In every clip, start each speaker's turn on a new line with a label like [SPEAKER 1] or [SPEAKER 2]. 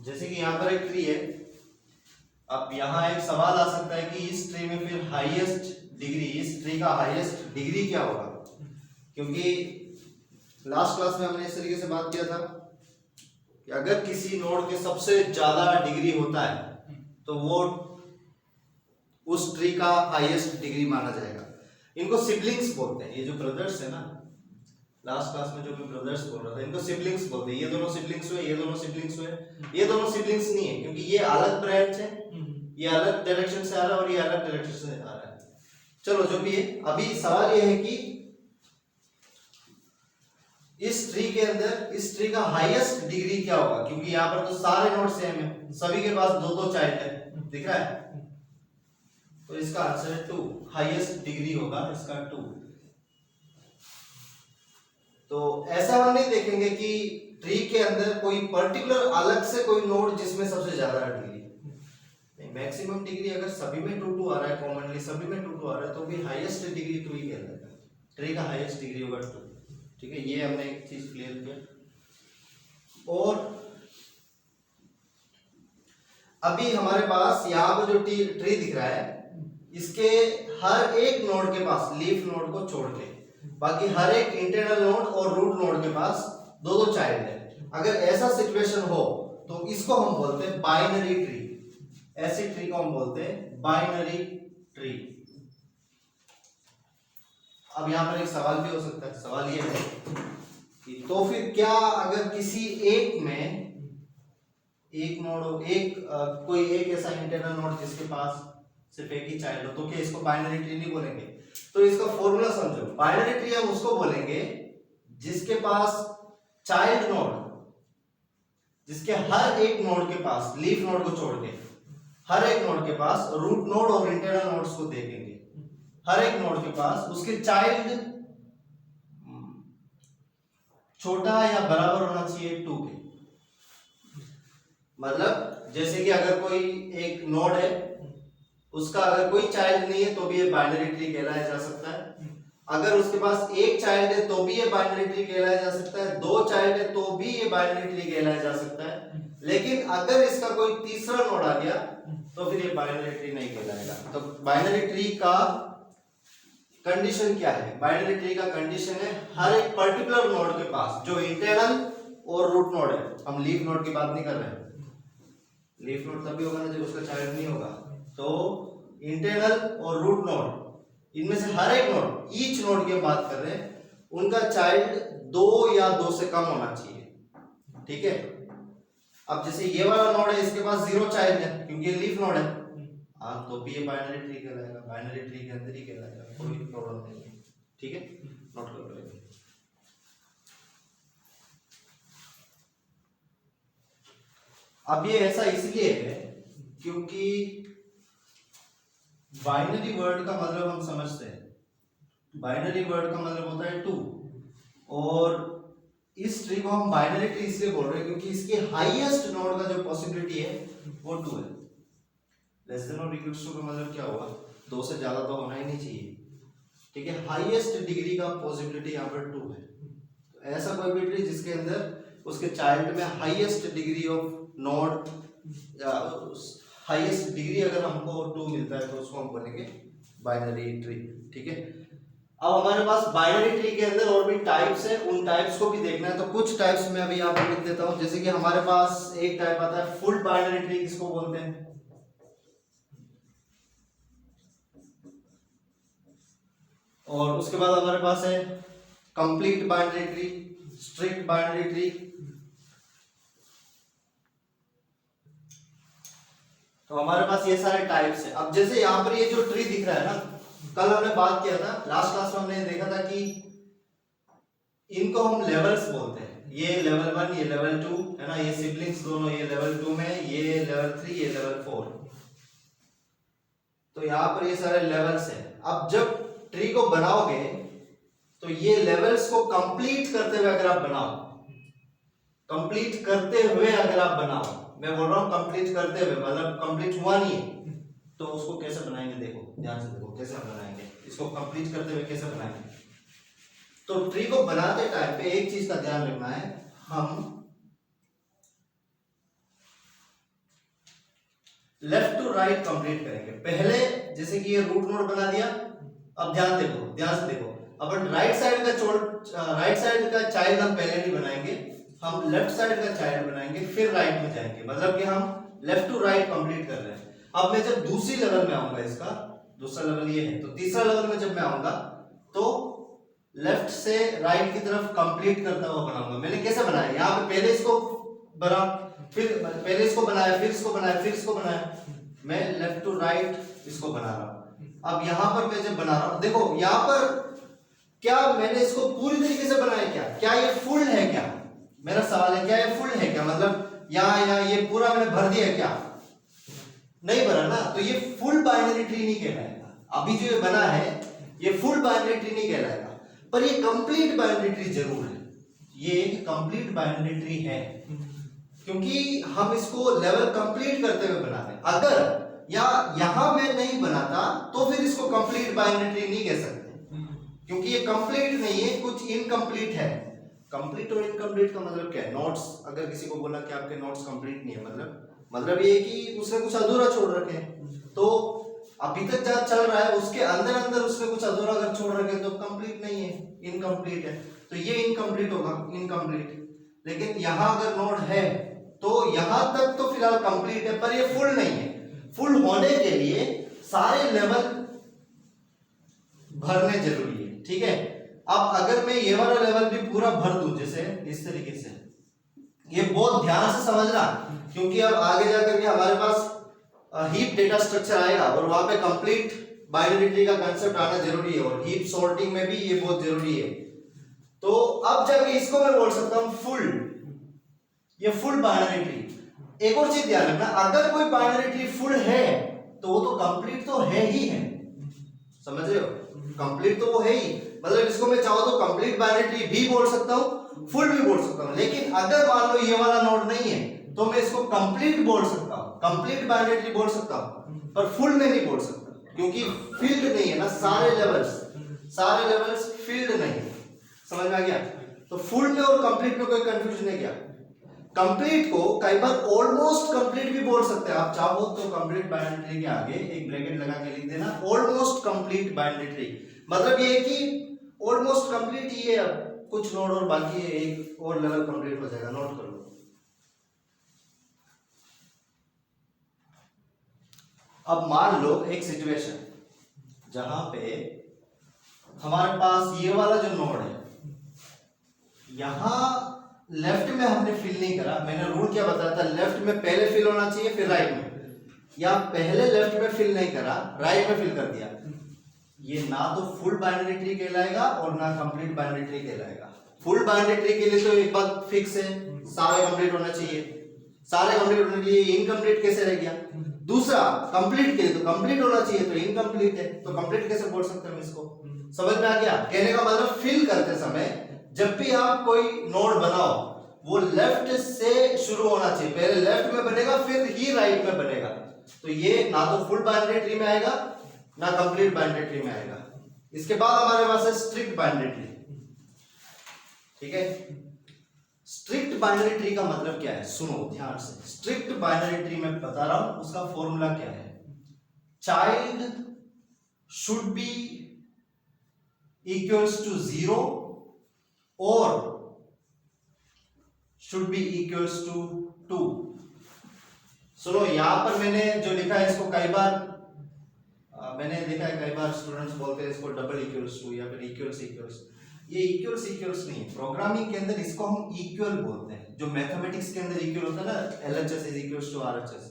[SPEAKER 1] जैसे कि यहाँ पर एक ट्री है, अब यहाँ एक सवाल आ सकता है कि इस ट्री में फिर हाईएस्ट डिग्री, इस ट्री का हाईएस्ट डिग्री क्या होगा, क्योंकि लास्ट क्लास में हमने इस तरीके से बात किया था कि अगर किसी नोड के सबसे ज्यादा डिग्री होता है तो वो उस ट्री का हाईएस्ट डिग्री माना जाएगा। इनको सिबलिंग्स बोलते हैं, ये जो ब्रदर्स है ना, लास्ट क्लास में जो मैं ब्रदर्स बोल रहा था, इनको सिबलिंग्स बोलते हैं। ये दोनों सिबलिंग्स हुए, ये दोनों सिबलिंग्स हुए, ये दोनों सिबलिंग्स नहीं है क्योंकि ये अलग ब्रांच है, ये अलग डायरेक्शन से आ रहा है और ये अलग डायरेक्शन से आ रहा है। चलो जो भी है, अभी सवाल ये है कि इस ट्री के अंदर इस ट्री का हाईएस्ट डिग्री क्या होगा, क्योंकि यहाँ पर तो सारे नोड सेम है, सभी के पास दो दो चाइल्ड है, दिख रहा है, तो इसका आंसर है 2, हाईएस्ट डिग्री होगा इसका 2। तो ऐसा हम नहीं देखेंगे कि ट्री के अंदर कोई पर्टिकुलर अलग से कोई नोड जिसमें सबसे ज्यादा डिग्री नहीं, मैक्सिमम डिग्री अगर सभी में 2 2 आ रहा है, कॉमनली सभी में 2 2 आ रहा है, तो भी हाईएस्ट डिग्री 2 ही कहलाता है, ट्री का हाईएस्ट डिग्री होगा 2। ठीक है, ये हमने एक चीज क्लियर किया। और अभी हमारे पास यहाँ पर जो ट्री दिख रहा है, इसके हर एक नोड के पास, लीफ नोड को छोड़ के बाकी हर एक इंटरनल नोड और रूट नोड के पास दो दो चाइल्ड है। अगर ऐसा सिचुएशन हो तो इसको हम बोलते हैं बाइनरी ट्री, ऐसी ट्री को हम बोलते हैं बाइनरी ट्री। अब यहां पर एक सवाल भी हो सकता है, सवाल ये है कि तो फिर क्या अगर किसी एक में एक नोड कोई एक ऐसा इंटरनल नोड जिसके पास सिर्फ एक ही चाइल्ड हो, तो क्या इसको बाइनरी ट्री नहीं बोलेंगे? तो इसका फॉर्मूला समझो, बाइनरी ट्री हम उसको बोलेंगे जिसके पास चाइल्ड नोड, जिसके हर एक नोड के पास, लीफ नोड को छोड़ के हर एक नोड के पास रूट नोड और इंटरनल नोड्स को देखेंगे, हर एक नोड के पास उसके चाइल्ड छोटा या बराबर होना चाहिए 2 के। मतलब जैसे कि अगर कोई एक नोड है, उसका अगर कोई चाइल्ड नहीं है तो भी ये बाइनरी ट्री कहलाया जा सकता है। अगर उसके पास एक चाइल्ड है तो भी ये बाइनरी ट्री कहलाया जा सकता है, 2 चाइल्ड है तो भी ये बाइनरी ट्री कहलाया जा सकता है। लेकिन अगर इसका कोई तीसरा नोड आ गया तो फिर ये बाइनरी ट्री नहीं कहलाएगा। तो बाइनरी ट्री का कंडीशन क्या है? बाइनरी ट्री का कंडीशन है हर एक पर्टिकुलर नोड के पास जो इंटरनल और रूट नोड है, हम लीफ नोड की बात नहीं कर रहे हैं, लीफ नोड तभी होगा ना जब उसका चाइल्ड नहीं होगा। तो इंटरनल और रूट नोड, इनमें से हर एक नोड, ईच नोड की बात कर रहे हैं, उनका चाइल्ड 2 या 2 से कम होना चाहिए। ठीक है, अब जैसे ये वाला नोड है, इसके पास 0 चाइल्ड है क्योंकि ये लीफ नोड है, तो भी ये बाइनरी ट्री कहलाएगा, बाइनरी ट्री के अंदर ही कहलाएगा, कोई प्रॉब्लम नहीं है। ठीक है, नोट कर लेंगे। अब ये ऐसा इसलिए है क्योंकि बाइनरी वर्ड का मतलब हम समझते हैं, बाइनरी वर्ड का मतलब होता है 2, और इस ट्री को हम बाइनरी ट्री इसलिए बोल रहे हैं क्योंकि इसकी हाईएस्ट नोड का जो पॉसिबिलिटी है वो 2 है। लेस देन और इक्वल टू का मतलब क्या हुआ? 2 से ज्यादा तो होना ही नहीं चाहिए। ठीक है, हाईएस्ट डिग्री का पॉसिबिलिटी यहाँ पर 2 है। तो ऐसा कोई भी ट्री जिसके अंदर उसके चाइल्ड में हाईएस्ट डिग्री ऑफ नोड या हाईएस्ट डिग्री अगर हमको 2 मिलता है तो उसको हम बोलेंगे बाइनरी ट्री। ठीक है, अब हमारे पास बाइनरी ट्री के अंदर और भी टाइप्स है, उन टाइप्स को भी देखना है। तो कुछ टाइप्स में अभी आपको लिख देता हूं। जैसे कि हमारे पास एक टाइप आता है फुल बाइनरी ट्री, किसको बोलते हैं? और उसके बाद हमारे पास है complete binary tree, strict binary tree. तो हमारे पास ये सारे टाइप्स है। अब जैसे यहाँ पर ये जो ट्री दिख रहा है ना, कल हमने बात किया था, लास्ट क्लास में हमने देखा था कि इनको हम लेवल्स बोलते हैं। ये लेवल 1, ये लेवल 2 है ना, ये सिबलिंग्स दोनों, ये लेवल 2 में, ये लेवल 3, ये लेवल 4। तो यहाँ पर ये सारे लेवल्स हैं। अब जब ट्री को बनाओगे तो ये लेवल्स को कंप्लीट करते हुए अगर आप बनाओ, कंप्लीट करते हुए अगर आप बनाओ, मैं बोल रहा हूँ कंप्लीट करते हुए, मतलब कंप्लीट हुआ नहीं है, तो उसको कैसे बनाएंगे? देखो ध्यान से देखो कैसे हम बनाएंगे इसको, कंप्लीट करते हुए कैसे बनाएंगे। तो ट्री को बनाते टाइम पे एक चीज का ध्यान रखना है, हम लेफ्ट टू राइट कंप्लीट करेंगे। पहले जैसे कि ये रूट नोड बना दिया, अब ध्यान से देखो, अपन राइट साइड का चाइल्ड हम पहले नहीं बनाएंगे, हम लेफ्ट साइड का चाइल्ड बनाएंगे, फिर राइट में जाएंगे, मतलब कि हम लेफ्ट टू राइट कंप्लीट कर रहे हैं। अब मैं जब दूसरी लेवल में आऊंगा, इसका दूसरा लेवल ये है, तो तीसरा लेवल में जब मैं आऊंगा तो लेफ्ट से राइट की तरफ कंप्लीट करता हुआ बनाऊंगा। मैंने कैसे बनाया, यहाँ पे पहले इसको बना, फिर पहले इसको बनाया, फिर इसको बनाया, फिर इसको बनाया, मैं लेफ्ट टू राइट इसको बना रहा हूं। अब यहां पर मैं जब बना रहा हूं, देखो यहां पर क्या मैंने इसको पूरी तरीके से बनाया, क्या ये फुल है, क्या मेरा सवाल है, क्या ये फुल है क्या, मतलब यहाँ ये पूरा मैंने भर दिया क्या, नहीं भरा ना, तो ये फुल बाइनरी ट्री नहीं कहलाएगा। अभी जो ये बना है ये फुल बाइनरी ट्री नहीं कहलाएगा, पर ये कंप्लीट बाइनरी ट्री जरूर है, ये एक कंप्लीट बाइनरी ट्री है, क्योंकि हम इसको लेवल कंप्लीट करते हुए बना रहे हैं। अगर यहां मैं नहीं बनाता तो फिर इसको कंप्लीट बाइनरी ट्री नहीं कह सकते, क्योंकि ये कंप्लीट नहीं है, कुछ इनकम्प्लीट है। कंप्लीट और इनकम्प्लीट का मतलब क्या है, नोट्स, अगर किसी को बोला कि आपके नोट्स कंप्लीट नहीं है, मतलब ये कि उसने कुछ अधूरा छोड़ रखे हैं, तो अभी तक जहां चल रहा है उसके अंदर उसने कुछ अधूरा अगर छोड़ रखे हैं तो कंप्लीट नहीं है, इनकम्प्लीट है, तो ये इनकम्प्लीट होगा, इनकम्प्लीट। लेकिन यहां अगर नोड है तो यहां तक तो फिलहाल कंप्लीट है, पर ये फुल नहीं है। फुल होने के लिए सारे लेवल भरने जरूरी है, ठीक है। अब अगर मैं ये वाला लेवल भी पूरा भर दूं, जैसे इस तरीके से, ये बहुत ध्यान से समझना, क्योंकि अब आगे जाकर के हमारे पास हीप डेटा स्ट्रक्चर आएगा और वहां पे कंप्लीट बाइनरी ट्री का कांसेप्ट आना जरूरी है, और हीप सॉर्टिंग में भी ये बहुत जरूरी है। तो अब जाके इसको मैं बोल सकता हूं फुल, ये फुल बाइनरी ट्री। एक और चीज ध्यान रखना, अगर कोई बाइनरी ट्री फुल है तो वो तो कंप्लीट तो है ही है, समझ रहे हो, कंप्लीट तो वो है ही, मतलब इसको मैं चाहूं तो कंप्लीट बाइनरी ट्री भी बोल सकता हूं, फुल भी बोल सकता हूं। लेकिन अगर मान लो ये वाला नोड नहीं है तो मैं इसको कंप्लीट बोल सकता हूं, कंप्लीट बाइनरी ट्री बोल सकता हूं, पर फुल में नहीं बोल सकता, क्योंकि फील्ड नहीं है ना, सारे लेवल्स फील्ड नहीं है। समझ में आ गया? तो फुल में और कंप्लीट में कोई कंफ्यूजन है क्या? कंप्लीट को कई बार ऑलमोस्ट कंप्लीट भी बोल सकते हैं, आप चाहो तो कंप्लीट बाइनरी ट्री के आगे एक ब्रैकेट लगा के लिख देना ऑलमोस्ट कंप्लीट बाइनरी ट्री, मतलब ये है कि ऑलमोस्ट कंप्लीट ही है, अब कुछ नोड और बाकी है, एक और लेवल कंप्लीट हो जाएगा, नोट कर लो। अब मान लो एक सिचुएशन जहां पे हमारे पास ये वाला जो नोड है, यहां लेफ्ट में हमने फिल नहीं करा, मैंने रूल क्या बताया था, लेफ्ट में पहले फिल होना चाहिए फिर राइट में, या पहले लेफ्ट में फिल नहीं करा राइट में फिल कर दिया, ये ना तो फुल बाइनरी ट्री कहलाएगा और ना कंप्लीट बाइनरी ट्री कहलाएगा। फुल बाइनरी ट्री के लिए तो एक बात फिक्स है, सारे कंप्लीट होना चाहिए, सारे कंप्लीट होने के लिए इनकम्प्लीट कैसे रह गया। दूसरा, कंप्लीट के लिए तो कंप्लीट होना चाहिए, तो इनकम्प्लीट है, तो कंप्लीट कैसे बोल सकते हैं इसको? समझ में आ गया? कहने का मतलब फिल करते समय जब भी आप कोई नोड बनाओ वो लेफ्ट से शुरू होना चाहिए, पहले लेफ्ट में बनेगा फिर ही राइट में बनेगा, तो ये ना तो फुल बाइनरी ट्री में आएगा ना कंप्लीट बाइनरी ट्री में आएगा। इसके बाद हमारे पास है स्ट्रिक्ट बाइनरी ट्री, ठीक है। स्ट्रिक्ट बाइनरी ट्री का मतलब क्या है, सुनो ध्यान से। स्ट्रिक्ट बाइनरी ट्री में बता रहा हूं, उसका फॉर्मूला क्या है, child should be equals to 0 और शुड बी इक्वल्स टू 2। सुनो, यहां पर मैंने जो लिखा है इसको कई बार मैंने देखा है, कई बार स्टूडेंट्स बोलते हैं इसको डबल इक्वल्स टू या फिर इक्वल्स इक्वल्स, ये इक्वल्स नहीं, प्रोग्रामिंग के अंदर इसको हम इक्वल बोलते हैं। जो मैथमेटिक्स के अंदर इक्वल होता है ना, LHS is equals to RHS,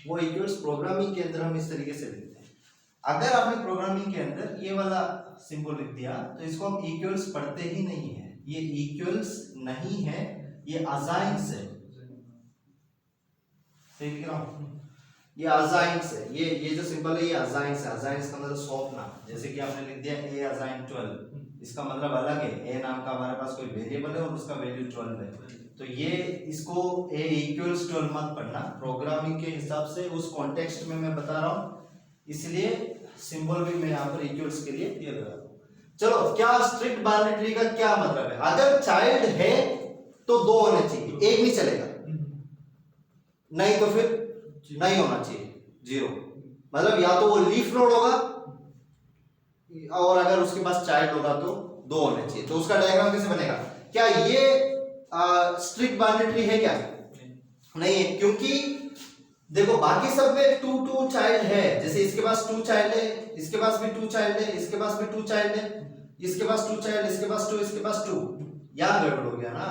[SPEAKER 1] वो इक्वल्स प्रोग्रामिंग के अंदर हम इस तरीके से लिखते हैं। अगर आपने प्रोग्रामिंग के अंदर ये वाला सिंबल लिख दिया तो इसको हम इक्वल्स पढ़ते ही नहीं है, ये इक्वल्स नहीं है, ये असाइंस है, सही लिख रहा हूं, ये असाइंस है, ये जो सिंबल है ये असाइंस है। असाइंस का मतलब सौंपना, जैसे कि आपने लिख दिया a असाइन 12, इसका मतलब अलग है, a नाम का हमारे पास कोई वेरिएबल है और उसका वैल्यू 12 है, तो ये इसको a इक्वल्स 12 मत पढ़ना, प्रोग्रामिंग के हिसाब से उस कॉन्टेक्स्ट में मैं बता रहा हूं, इसलिए सिंबल भी मैं यहाँ पर इक्वल्स के लिए दिया लगा दूं। चलो, क्या स्ट्रिक्ट बाइनरी ट्री का क्या मतलब है, अगर चाइल्ड है तो 2 होने चाहिए, एक नहीं चलेगा, नहीं तो फिर नहीं होना चाहिए, 0, मतलब या तो वो लीफ नोड होगा और अगर उसके पास चाइल्ड होगा तो 2 होने चाहिए। तो उसका डायग्राम कैसे बनेगा? क्या ये स्ट्रिक्ट बाइनरी ट्री है क्या? नहीं है, क्योंकि देखो बाकी सब में 2 2 चाइल्ड है। जैसे इसके पास 2 चाइल्ड है, इसके पास भी 2 चाइल्ड है, इसके पास भी 2 चाइल्ड है, इसके पास 2 चाइल्ड, इसके पास 2, इसके पास 2। यहाँ गड़बड़ हो गया ना।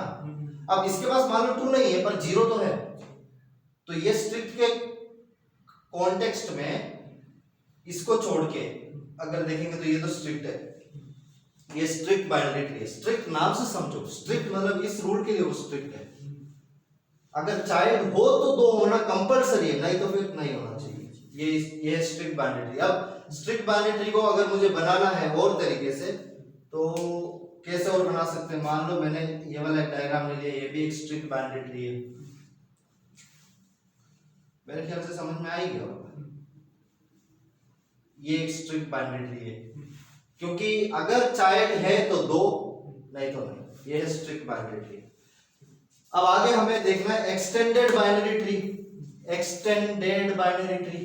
[SPEAKER 1] अब इसके पास मान लो 2 नहीं है पर 0 तो है, तो ये स्ट्रिक्ट के कॉन्टेक्स्ट में इसको छोड़ के अगर देखेंगे तो ये तो स्ट्रिक्ट है, ये स्ट्रिक्ट बाइनरी ट्री है। स्ट्रिक्ट नाम से समझो, स्ट्रिक्ट मतलब इस रूल के लिए वो स्ट्रिक्ट है। अगर चाइल्ड हो तो 2 होना कंपलसरी है, नहीं तो फिर नहीं होना चाहिए। ये स्ट्रिक्ट बाइनरी ट्री। अब स्ट्रिक्ट बाइनरी ट्री को अगर मुझे बनाना है और तरीके से तो कैसे और बना सकते हैं? मान लो मैंने ये वाला एक डायग्राम ले लिया, ये भी एक स्ट्रिक्ट बाइनरी ट्री है। मेरे ख्याल से समझ में आई गया, ये एक स्ट्रिक्ट बाइनरी ट्री है, क्योंकि अगर चाइल्ड है तो 2, नहीं तो नहीं। ये है स्ट्रिक्ट बाइनरी ट्री। अब आगे हमें देखना है extended binary tree. Extended binary tree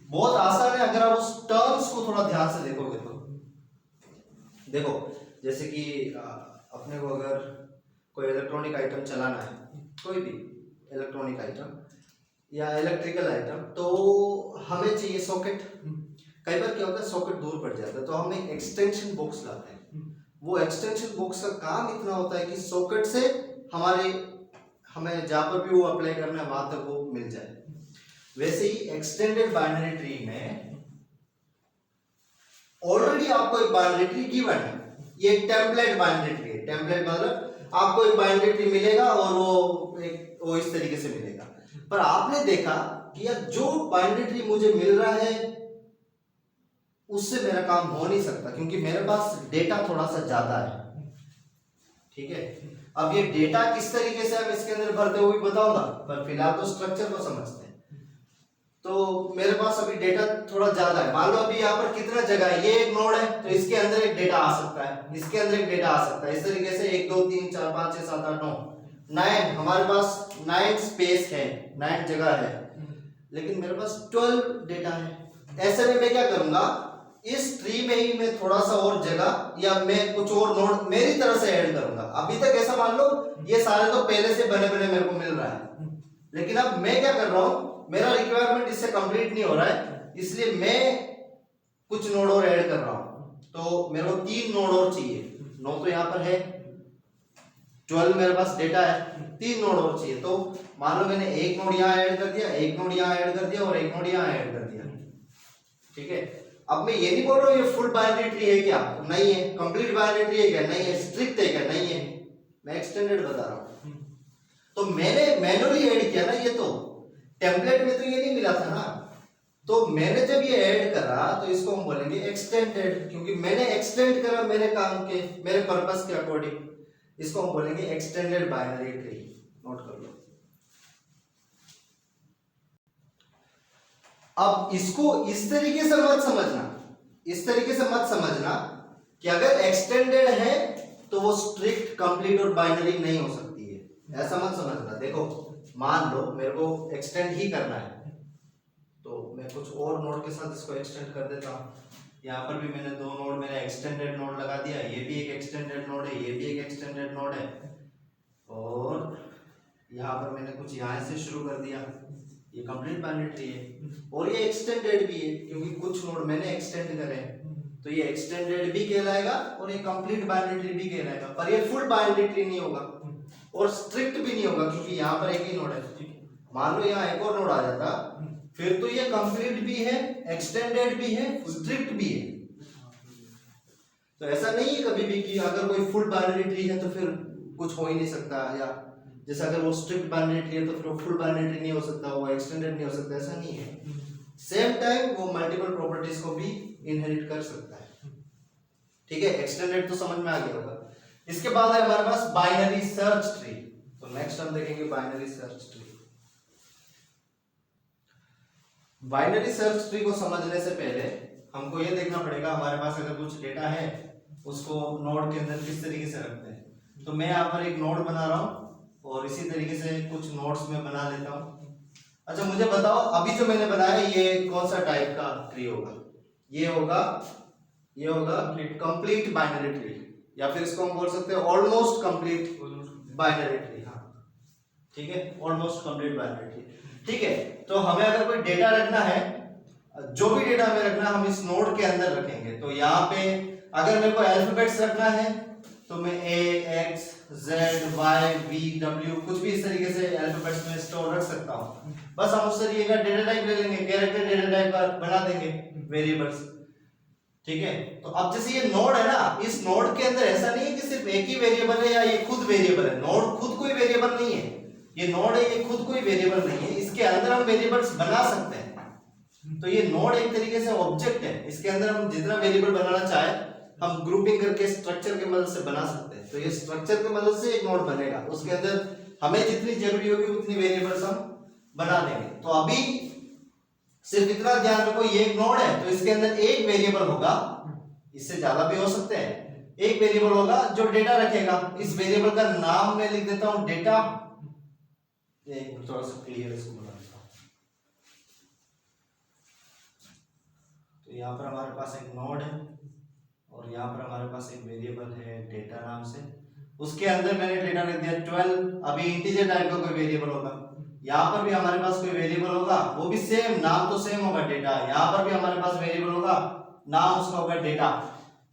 [SPEAKER 1] बहुत आसान है अगर आप उस टर्म्स को थोड़ा ध्यान से देखोगे तो। देखो जैसे कि अपने को अगर कोई इलेक्ट्रॉनिक आइटम चलाना है, कोई भी इलेक्ट्रॉनिक आइटम या इलेक्ट्रिकल आइटम, तो हमें चाहिए सॉकेट। कई बार क्या होता है सॉकेट दूर पड़ जाता है तो हम एक एक्सटेंशन बॉक्स लाते हैं। वो एक्सटेंशन बॉक्स का काम इतना होता है कि सॉकेट से हमें जहां पर भी वो अप्लाई करना है वहां तक वो मिल जाए। वैसे ही एक्सटेंडेड बाइनरी ट्री में ऑलरेडी आपको एक बाइनरी ट्री गिवन है। ये टेम्पलेट बाइनरी ट्री है। टेम्पलेट मतलब आपको एक बाइनरी ट्री मिलेगा और वो इस तरीके से मिलेगा। पर आपने देखा कि यार जो बाइनरी ट्री मुझे मिल रहा है उससे मेरा काम हो नहीं सकता, क्योंकि मेरे पास डेटा थोड़ा सा ज्यादा है। ठीक है, अब ये डेटा किस तरीके से हम इसके अंदर भरते हुए बताऊंगा, पर फिलहाल तो स्ट्रक्चर को समझते हैं। तो मेरे पास अभी डेटा थोड़ा ज्यादा है। मान लो अभी यहाँ पर कितना जगह है, ये एक नोड है तो इसके अंदर एक डेटा आ सकता है, इसके अंदर एक डेटा आ सकता है। इस तरीके से 1 2 3 4 5 6 7 8 9 9 हमारे पास 9 स्पेस है, 9 जगह है, लेकिन मेरे पास 12 डेटा है। ऐसे में मैं क्या करूंगा, इस ट्री में ही मैं थोड़ा सा और जगह या मैं कुछ और नोड मेरी तरफ से ऐड करूंगा। अभी तक ऐसा मान लो ये सारे तो पहले से बने बने मेरे को मिल रहा है, लेकिन अब मैं क्या कर रहा हूं, मेरा रिक्वायरमेंट इससे कंप्लीट नहीं हो रहा है, इसलिए मैं कुछ नोड और ऐड कर रहा हूं। तो मेरे को 3 नोड और चाहिए। 9 तो यहां पर है, 12 मेरे पास डेटा है, 3 नोड और चाहिए। तो मान लो मैंने एक नोड यहां ऐड कर दिया, एक नोड यहां ऐड कर दिया और एक नोड यहां ऐड कर दिया। ठीक है, अब मैं ये नहीं बोल रहा हूं ये फुल बाइनरी ट्री है क्या, तो नहीं है। कंप्लीट बाइनरी ट्री है क्या, नहीं है। स्ट्रिक्ट है क्या, नहीं है। मैं एक्सटेंडेड बता रहा हूं। तो मैंने मैन्युअली ऐड किया ना, ये तो टेम्पलेट में तो ये नहीं मिला था ना। तो मैंने जब ये ऐड करा तो इसको हम बोलेंगे एक्सटेंडेड, क्योंकि मैंने एक्सटेंड करा मेरे काम के, मेरे पर्पस के अकॉर्डिंग। इसको हम बोलेंगे एक्सटेंडेड बाइनरी ट्री। नोट कर लो। अब इसको इस तरीके से मत समझना, इस तरीके से मत समझना कि अगर एक्सटेंडेड है तो वो स्ट्रिक्ट, कंप्लीट और बाइनरी नहीं हो सकती है, ऐसा मत समझना। देखो मान लो मेरे को एक्सटेंड ही करना है, तो मैं कुछ और नोड के साथ इसको एक्सटेंड कर देता हूं। यहाँ पर भी मैंने 2 नोड, मेरा एक्सटेंडेड नोड लगा दिया, ये भी एक एक्सटेंडेड नोड है, ये भी एक एक्सटेंडेड नोड है, और यहाँ पर मैंने कुछ यहाँ से शुरू कर दिया। ये कंप्लीट बाइनरी ट्री है और ये एक्सटेंडेड भी है, क्योंकि कुछ नोड मैंने एक्सटेंड करे हैं, तो ये एक्सटेंडेड भी कहलाएगा और ये कंप्लीट बाइनरी ट्री भी कहलाएगा। पर ये फुल बाइनरी ट्री नहीं होगा और स्ट्रिक्ट भी नहीं होगा, क्योंकि यहाँ पर एक ही नोड है। मान लो यहाँ एक और नोड आ जाता, फिर तो ये कंप्लीट भी है, एक्सटेंडेड भी है, स्ट्रिक्ट भी है। तो ऐसा नहीं है कभी भी कि अगर कोई फुल बाइनरी ट्री है तो फिर कुछ हो ही नहीं सकता, या जैसे अगर वो स्ट्रिक्ट बाइनरी ट्री है तो फिर वो फुल बाइनरी ट्री नहीं हो सकता, वो एक्सटेंडेड नहीं हो सकता, ऐसा नहीं है। सेम टाइम वो मल्टीपल प्रॉपर्टीज को भी इनहेरिट कर सकता है। ठीक है, एक्सटेंडेड तो समझ में आ गया होगा। इसके बाद है हमारे पास बाइनरी सर्च ट्री। तो नेक्स्ट हम देखेंगे binary search tree. Binary search tree को समझने से पहले हमको ये देखना पड़ेगा हमारे पास अगर कुछ डेटा है उसको नोड के अंदर किस तरीके से रखते हैं। तो मैं यहाँ पर एक नोड बना रहा हूँ और इसी तरीके से कुछ नोड्स में बना लेता हूँ। अच्छा मुझे बताओ, अभी जो मैंने बनाया ये कौन सा टाइप का ट्री होगा? ये होगा कंप्लीट बाइनरी ट्री, या फिर इसको हम बोल सकते हैं ऑलमोस्ट कंप्लीट बाइनरी ट्री। हाँ ठीक है, ऑलमोस्ट कंप्लीट बाइनरी ट्री। ठीक है, तो हमें अगर कोई डेटा रखना है, जो भी डेटा हमें रखना है हम इस नोड के अंदर रखेंगे। तो यहाँ पे अगर मेरे को अल्फाबेट्स रखना है तो मैं A, X, Z, Y, V, W कुछ भी इस तरीके से अल्फाबेट्स में स्टोर रख सकता हूँ। बस हम उस तरीके का डेटा टाइप ले लेंगे, कैरेक्टर डेटा टाइप बना देंगे वेरिएबल्स। ठीक है, तो अब जैसे ये नोड है ना, इस नोड के अंदर ऐसा नहीं है कि सिर्फ एक ही वेरिएबल है या ये खुद वेरिएबल है। नोड खुद कोई वेरिएबल नहीं है, ये नोड है, ये खुद कोई वेरिएबल नहीं है। इसके अंदर हम वेरिएबल्स बना सकते हैं। तो ये नोड एक तरीके से ऑब्जेक्ट है, इसके अंदर हम जितना वेरिएबल बनाना चाहे हम ग्रुपिंग करके स्ट्रक्चर की मदद से बना सकते हैं। तो ये स्ट्रक्चर की मदद से एक नोड बनेगा, उसके अंदर हमें जितनी जरूरी होगी उतनी वेरिएबल्स हम बना देंगे। तो अभी सिर्फ इतना ध्यान रखो, ये एक नोड है तो इसके अंदर एक वेरिएबल होगा, इससे ज्यादा भी हो सकते हैं। एक वेरिएबल होगा जो डेटा रखेगा। इस वेरिएबल का नाम मैं लिख देता हूं डेटा। एक थोड़ा सा क्लियर इसको बना देता हूं। तो यहाँ पर हमारे पास एक नोड है और यहाँ पर हमारे पास एक वेरिएबल है डेटा नाम से। उसके अंदर मैंने डेटा रख दिया 12। अभी इंटीजर टाइप का कोई वेरिएबल होगा, यहाँ पर भी हमारे पास कोई वेरिएबल होगा, वो भी सेम नाम तो सेम होगा डेटा। यहाँ पर भी हमारे पास वेरिएबल होगा, नाम उसका होगा डेटा।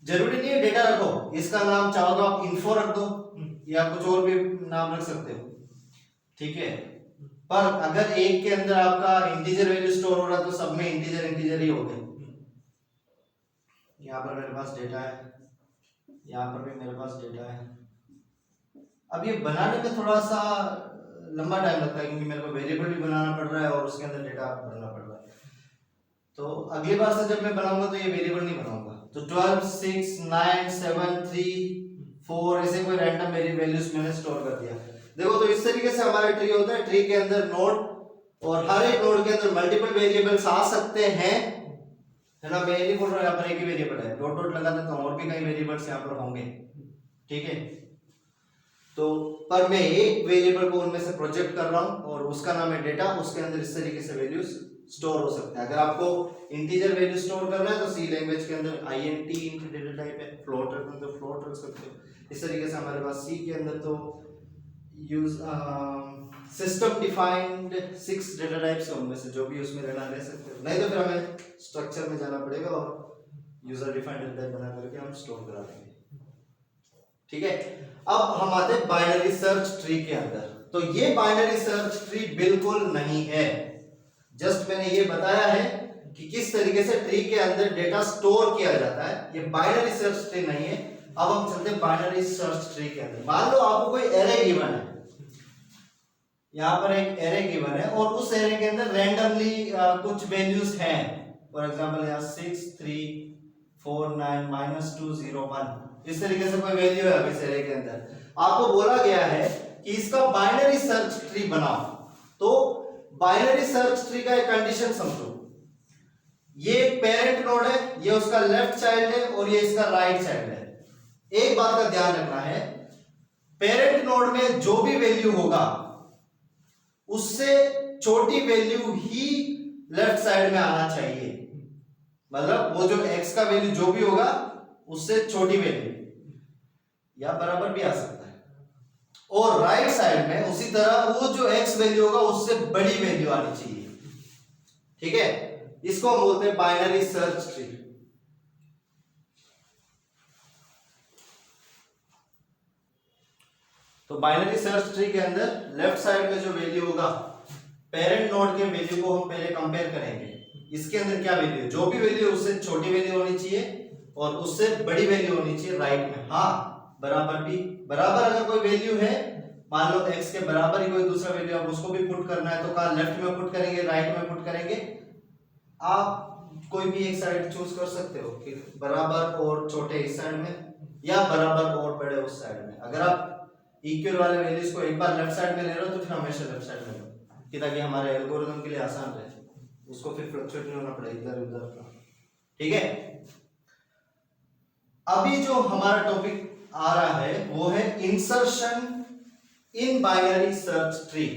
[SPEAKER 1] जरूरी नहीं है डेटा रखो, इसका नाम चाहो तो आप इन्फो रख दो या कुछ और भी नाम रख सकते हो। ठीक है, पर अगर एक के अंदर आपका इंटीजर वैल्यू स्टोर हो रहा है तो सब में इंटीजर इंटीजर ही हो गए। यहाँ पर मेरे पास डेटा है, यहाँ पर भी मेरे पास डेटा है। अब ये बनाने में थोड़ा सा लंबा टाइम लगता है क्योंकि मेरे को वेरिएबल भी बनाना पड़ रहा है और उसके अंदर डेटा भरना पड़ रहा है। तो अगली बार से जब मैं बनाऊंगा तो ये वेरिएबल नहीं बनाऊंगा। तो 12, 6, 9, 7, 3, 4 ऐसे कोई रैंडम वैल्यूज मैंने स्टोर कर दिया। देखो, तो इस तरीके से हमारा ट्री होता है। ट्री के अंदर नोड, और हर एक नोड के अंदर मल्टीपल वेरिएबल्स आ सकते हैं, है ना। मैं ये नहीं बोल रहा यहाँ पर एक ही वेरिएबल है, डॉट डॉट लगा देता हूँ, और भी कई वेरिएबल्स यहाँ पर होंगे। ठीक है, तो पर मैं एक वेरिएबल को उनमें से प्रोजेक्ट कर रहा हूँ और उसका नाम है डेटा। उसके अंदर इस तरीके से वैल्यूज स्टोर हो सकते हैं। अगर आपको इंटीजर वैल्यू स्टोर करना है तो सी लैंग्वेज के अंदर int इंट डेटा टाइप है, फ्लोट रखना है तो फ्लोट रख सकते हो। इस तरीके से हमारे पास सी के अंदर तो use system defined 6 data types है, उनमें से जो भी उसमें रहना रह सकते हो। नहीं तो फिर हमें स्ट्रक्चर में जाना पड़ेगा और यूजर डिफाइंड डेटा टाइप बना करके हम स्टोर करा देंगे। ठीक है, अब हम आते हैं बाइनरी सर्च ट्री के अंदर। तो ये बाइनरी सर्च ट्री बिल्कुल नहीं है, जस्ट मैंने ये बताया है कि किस तरीके से ट्री के अंदर डेटा स्टोर किया जाता है। ये बाइनरी सर्च ट्री नहीं है। अब हम चलते हैं बाइनरी सर्च ट्री के अंदर। मान लो आपको कोई एरे गिवन है, यहाँ पर एक एरे गिवन है और उस एरे के अंदर रैंडमली कुछ वैल्यूज हैं। फॉर एग्जांपल यहाँ 6, 3, 4, 9, -2, 0, 1 इस तरीके से कोई वैल्यू है। अब इस एरे के अंदर आपको बोला गया है कि इसका बाइनरी सर्च ट्री बनाओ। तो बाइनरी सर्च ट्री का एक कंडीशन समझो, ये एक पेरेंट नोड है, ये उसका लेफ्ट चाइल्ड है और ये इसका राइट चाइल्ड है। एक बात का ध्यान रखना है, पेरेंट नोड में जो भी वैल्यू होगा उससे छोटी वैल्यू ही लेफ्ट साइड में आना चाहिए। मतलब वो जो x का वैल्यू जो भी होगा उससे छोटी वैल्यू या बराबर भी आ सकता है, और राइट साइड में उसी तरह वो जो x वैल्यू होगा उससे बड़ी वैल्यू आनी चाहिए। ठीक है, इसको हम बोलते हैं बाइनरी सर्च ट्री। तो बाइनरी सर्च ट्री के अंदर लेफ्ट साइड में जो वैल्यू होगा, पेरेंट नोड के वैल्यू को हम पहले कंपेयर करेंगे। इसके अंदर क्या वैल्यू है, जो भी वैल्यू उससे छोटी वैल्यू होनी चाहिए और उससे बड़ी वैल्यू होनी चाहिए राइट में। हाँ, बराबर भी, बराबर अगर कोई वैल्यू है, मान लो x के बराबर ही कोई दूसरा वैल्यू, आप उसको भी पुट करना है तो कहाँ लेफ्ट में पुट करेंगे, राइट में पुट करेंगे। आप कोई भी एक साइड चूज कर सकते हो कि बराबर और छोटे इस साइड में या बराबर और बड़े उस साइड में। अगर आप इक्वल वाले वैल्यूज को एक बार लेफ्ट साइड में ले रहे हो तो फिर हमेशा लेफ्ट साइड में लो, कि ताकि हमारे एल्गोरिथम के लिए आसान रहे, उसको फिर फ्लक्चुएट नहीं होना पड़े इधर उधर का। ठीक है, अभी जो हमारा टॉपिक आ रहा है वो है insertion in binary search tree.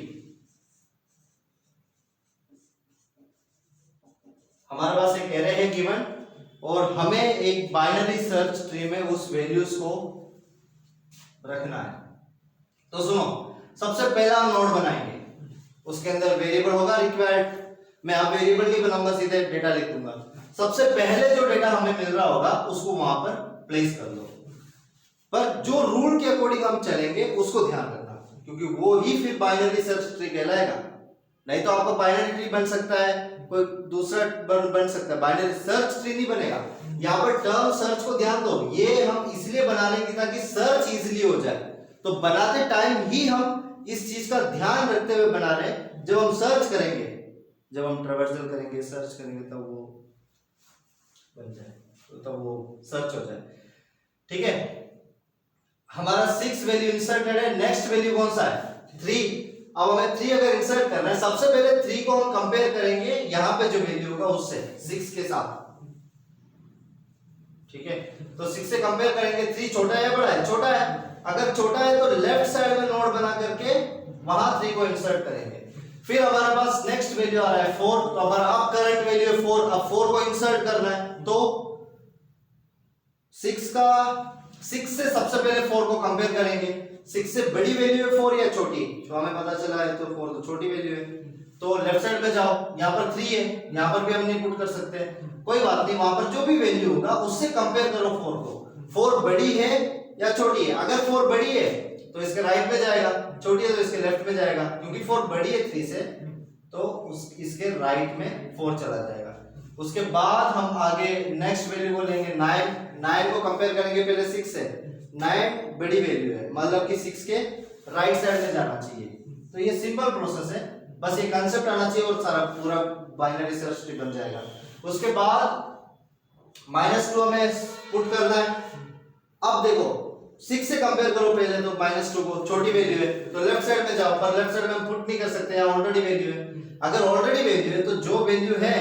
[SPEAKER 1] हमारे पास एक एरे है गिवन और हमें एक बाइनरी सर्च ट्री में उस वैल्यूज को रखना है। तो सुनो, सबसे पहला हम नोड बनाएंगे, उसके अंदर वेरिएबल होगा रिक्वायर्ड। मैं अब वेरिएबल नहीं बनाऊंगा, सीधे डेटा लिख दूंगा। सबसे पहले जो डेटा हमें मिल रहा होगा उसको वहां पर प्लेस कर दो, पर जो रूल के अकॉर्डिंग हम चलेंगे उसको ध्यान रखना, क्योंकि वो ही फिर बाइनरी सर्च ट्री कहलाएगा। नहीं तो आपका बाइनरी ट्री बन सकता है, कोई दूसरा बन सकता है, बाइनरी सर्च ट्री नहीं बनेगा। यहाँ पर टर्म सर्च को ध्यान दो, ये हम इसलिए बना लेंगे ताकि सर्च इजीली हो जाए। तो बनाते टाइम ही हम इस चीज का ध्यान रखते हुए बना रहे हैं। जब हम सर्च करेंगे, जब हम ट्रैवर्सल करेंगे, सर्च करेंगे, तब वो बन जाए, तो तब वो सर्च हो जाए। ठीक है, हमारा 6 वैल्यू इंसर्टेड है। नेक्स्ट वैल्यू कौन सा है? 3। अब हमें 3 अगर इंसर्ट करना है, सबसे पहले 3 को हम कंपेयर करेंगे यहाँ पे जो वैल्यू होगा उससे, 6 के साथ। ठीक है, तो 6 से कंपेयर करेंगे। 3 छोटा है या बड़ा है? छोटा है। अगर छोटा है तो लेफ्ट साइड में नोड बना करके वहां 3 को इंसर्ट करेंगे। फिर हमारे पास नेक्स्ट वैल्यू आ रहा है 4, तो हमारा अब करंट वैल्यू है 4। अब 4 को इंसर्ट करना है, तो 6 से सबसे पहले 4 को कंपेयर करेंगे। 6 से बड़ी वैल्यू है 4 या छोटी? जो हमें पता चला है तो 4 तो छोटी वैल्यू है। तो लेफ्ट साइड में जाओ, यहाँ पर 3 है, यहाँ पर भी हम नहीं पुट कर सकते, कोई बात नहीं, वहां पर जो भी वैल्यू होगा उससे कंपेयर करो 4 को। 4 बड़ी है या छोटी है? अगर 4 बड़ी है तो इसके राइट में जाएगा, छोटी है तो इसके लेफ्ट में जाएगा, क्योंकि 4 बड़ी है 3 से, तो इसके राइट में 4 चला जाएगा। उसके बाद हम आगे नेक्स्ट वैल्यू को लेंगे 9 को कंपेयर करेंगे पहले 6 से। 9 बड़ी वैल्यू है, मतलब कि 6 के राइट साइड में जाना चाहिए। तो ये सिंपल प्रोसेस है, बस ये कांसेप्ट आना चाहिए और सारा पूरा बाइनरी सर्च ट्री बन जाएगा। उसके बाद -2 हमें पुट करना है। अब देखो 6 से कंपेयर करो पहले, तो -2 को, छोटी वैल्यू है तो लेफ्ट साइड में जाओ, पर लेफ्ट साइड में हम पुट नहीं कर सकते, यहाँ ऑलरेडी वैल्यू है। अगर ऑलरेडी वैल्यू है तो जो वैल्यू है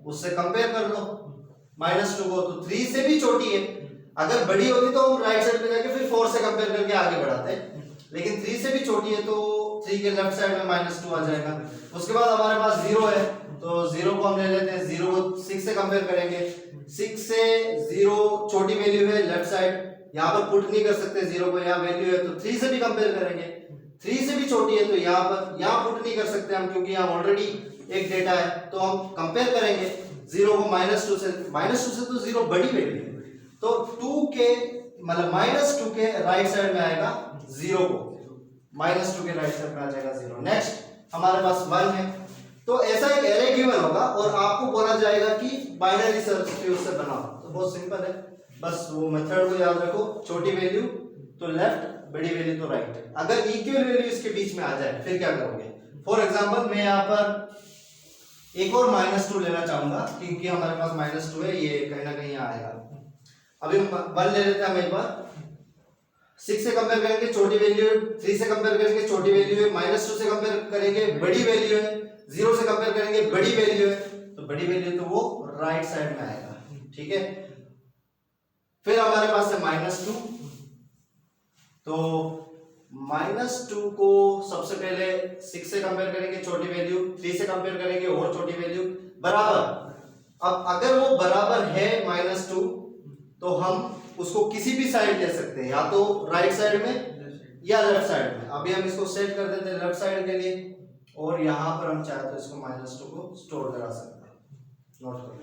[SPEAKER 1] उससे कंपेयर कर लो -2 को, तो 3 से भी छोटी है। अगर बड़ी होती तो हम राइट साइड में जाके फिर 4 से कंपेयर करके आगे बढ़ाते, लेकिन 3 से भी छोटी है तो 3 के लेफ्ट साइड में -2 आ जाएगा। उसके बाद हमारे पास 0 है, तो 0 को हम ले लेते हैं। 0 को 6 से कंपेयर करेंगे। 6 से 0 छोटी वैल्यू है, लेफ्ट साइड, यहाँ पर पुट नहीं कर सकते 0 को, यहाँ वैल्यू है तो 3 से भी कंपेयर करेंगे। 3 से भी छोटी है तो यहाँ पर, यहाँ पुट नहीं कर सकते हम, क्योंकि यहाँ ऑलरेडी एक डेटा है, तो हम कंपेयर करेंगे 0 को -2 से। -2 से तो 0 बड़ी वैल्यू है, तो 2 के मतलब -2 के राइट साइड में आएगा 0 को, -2 के राइट साइड में आ जाएगा 0। नेक्स्ट हमारे पास 1 है। तो ऐसा एक एरे गिवन होगा और आपको बोला जाएगा कि बाइनरी सर्च ट्री उससे बनाओ। तो बहुत सिंपल है, बस वो मेथड को याद रखो, छोटी वैल्यू तो लेफ्ट, बड़ी वैल्यू तो राइट। अगर इक्वल वैल्यू इसके बीच में आ जाए फिर क्या करोगे? फॉर एग्जांपल मैं यहाँ पर एक और -2 लेना चाहूंगा, क्योंकि हमारे पास -2 है, ये कहीं ना कहीं आएगा। अभी 1 ले लेते हैं हम एक बार। 6 से कंपेयर करेंगे, छोटी वैल्यू है। 3 से कंपेयर करेंगे, छोटी वैल्यू है। -2 से कंपेयर करेंगे, बड़ी वैल्यू है। 0 से कंपेयर करेंगे, बड़ी वैल्यू है, तो बड़ी वैल्यू तो वो राइट साइड में आएगा। ठीक है, फिर हमारे पास है -2, तो -2 को सबसे पहले 6 से कंपेयर करेंगे, छोटी वैल्यू, 3 से कंपेयर करेंगे और छोटी वैल्यू, बराबर। अब अगर वो बराबर है -2, तो हम उसको किसी भी साइड ले सकते हैं, या तो राइट साइड में या लेफ्ट साइड में। अभी हम इसको सेट कर देते हैं लेफ्ट साइड के लिए, और यहां पर हम चाहे तो इसको -2 को स्टोर करा सकते हैं। नोट करो,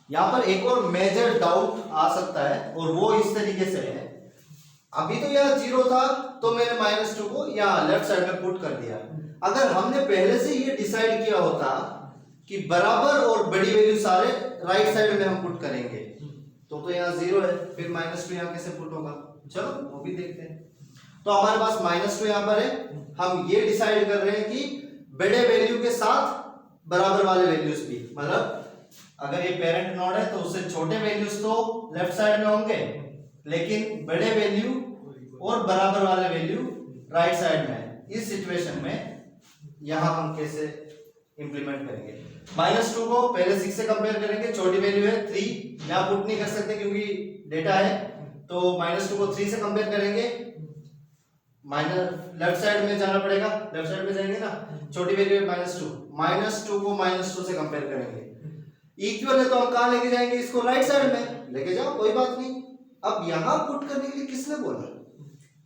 [SPEAKER 1] यहां पर एक और मेजर डाउट आ सकता है, और वो इस तरीके से है। अभी तो यहाँ 0 था तो मैंने -2 को यहाँ लेफ्ट साइड में पुट कर दिया। अगर हमने पहले से ये डिसाइड किया होता कि बराबर और बड़ी वैल्यू सारे राइट साइड में हम पुट करेंगे, तो यहाँ 0 है, फिर -2 यहाँ कैसे पुट होगा? चलो वो भी देखते हैं। तो हमारे पास -2 यहाँ पर है। हम ये डिसाइड कर रहे हैं कि बड़े वैल्यू के साथ बराबर वाले वैल्यूज भी, मतलब अगर ये पेरेंट नोड है तो उससे छोटे वैल्यूज तो लेफ्ट साइड में होंगे, लेकिन बड़े वैल्यू और बराबर वाले वैल्यू राइट साइड में है। इस सिचुएशन में यहां हम कैसे इंप्लीमेंट करेंगे? -2 को पहले 6 से कंपेयर करेंगे, छोटी वैल्यू है 3, यहां पुट नहीं कर सकते क्योंकि डेटा है, तो -2 को 3 से कंपेयर करेंगे। माइनस लेफ्ट साइड में जाना पड़ेगा, लेफ्ट साइड में जाएंगे ना, छोटी वैल्यू है -2 को -2 से कंपेयर करेंगे। इक्वल है तो हम कहाँ लेके जाएंगे इसको, राइट साइड में लेके जाओ, कोई बात नहीं। अब यहाँ पुट करने के लिए किसने बोला,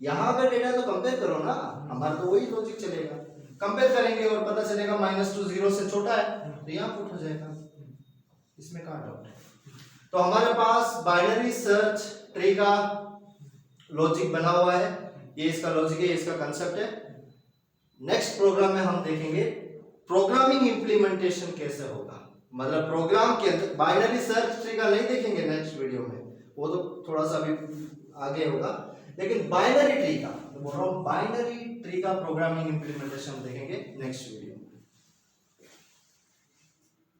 [SPEAKER 1] यहाँ अगर डेटा तो कंपेयर करो ना, हमारा तो वही लॉजिक चलेगा, कंपेयर करेंगे और पता चलेगा -2 0 से छोटा है तो यहाँ पुट हो जाएगा, इसमें कहाँ डाउट है। तो हमारे पास बाइनरी सर्च ट्री का लॉजिक बना हुआ है, ये इसका लॉजिक है, इसका कंसेप्ट है। नेक्स्ट प्रोग्राम में हम देखेंगे प्रोग्रामिंग इंप्लीमेंटेशन कैसे होगा, मतलब प्रोग्राम के अंदर बाइनरी सर्च ट्री का नहीं देखेंगे नेक्स्ट वीडियो में, वो तो थोड़ा सा अभी आगे होगा, लेकिन बाइनरी ट्री का, बोल रहा हूँ बाइनरी ट्री का प्रोग्रामिंग इंप्लीमेंटेशन देखेंगे नेक्स्ट वीडियो।